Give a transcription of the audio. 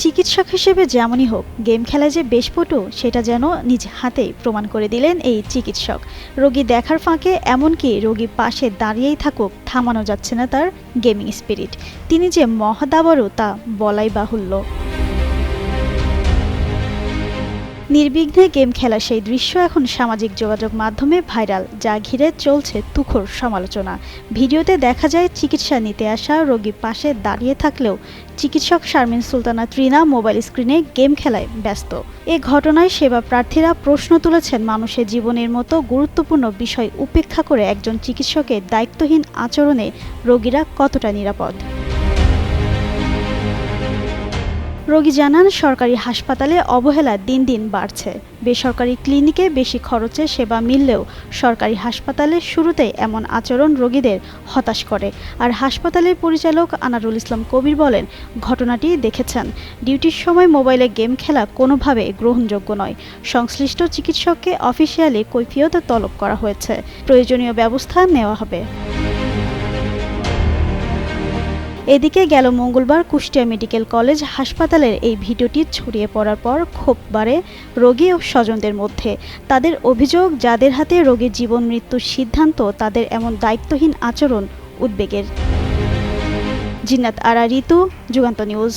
চিকিৎসক হিসেবে যেমনই হোক, গেম খেলায় যে বেশ পটু সেটা যেন নিজ হাতেই প্রমাণ করে দিলেন এই চিকিৎসক। রোগী দেখার ফাঁকে এমনকি রোগী পাশে দাঁড়িয়েই থাকুক, থামানো যাচ্ছে না তার গেমিং স্পিরিট। তিনি যে মহাদাবারও তা বলাই বাহুল্য। নির্বিঘ্নে গেম খেলা সেই দৃশ্য এখন সামাজিক যোগাযোগ মাধ্যমে ভাইরাল, যা ঘিরে চলছে তুখোড় সমালোচনা। ভিডিওতে দেখা যায় চিকিৎসা নিতে আসা রোগী পাশে দাঁড়িয়ে থাকলেও চিকিৎসক শারমিন সুলতানা ত্রিনা মোবাইল স্ক্রিনে গেম খেলায় ব্যস্ত। এ ঘটনায় সেবা প্রার্থীরা প্রশ্ন তুলেছেন, মানুষের জীবনের মতো গুরুত্বপূর্ণ বিষয় উপেক্ষা করে একজন চিকিৎসকের দায়িত্বহীন আচরণে রোগীরা কতটা নিরাপদ। রোগী জানান, সরকারি হাসপাতালে অবহেলা দিন দিন বাড়ছে। বেসরকারি ক্লিনিকে বেশি খরচে সেবা মিললেও সরকারি হাসপাতালে শুরুতেই এমন আচরণ রোগীদের হতাশ করে। আর হাসপাতালের পরিচালক আনারুল ইসলাম কবির বলেন, ঘটনাটি দেখেছেন। ডিউটির সময় মোবাইলে গেম খেলা কোনোভাবে গ্রহণযোগ্য নয়। সংশ্লিষ্ট চিকিৎসককে অফিসিয়ালি কৈফিয়ত তলব করা হয়েছে। প্রয়োজনীয় ব্যবস্থা নেওয়া হবে। এদিকে গেল মঙ্গলবার কুষ্টিয়া মেডিকেল কলেজ হাসপাতালের এই ভিডিওটি ছড়িয়ে পড়ার পর ক্ষোভ বাড়ে রোগী ও স্বজনদের মধ্যে। তাদের অভিযোগ, যাদের হাতে রোগীর জীবন মৃত্যুর সিদ্ধান্ত, তাদের এমন দায়িত্বহীন আচরণ উদ্বেগের। জিন্নাত আরা ঋতু, যুগান্ত নিউজ।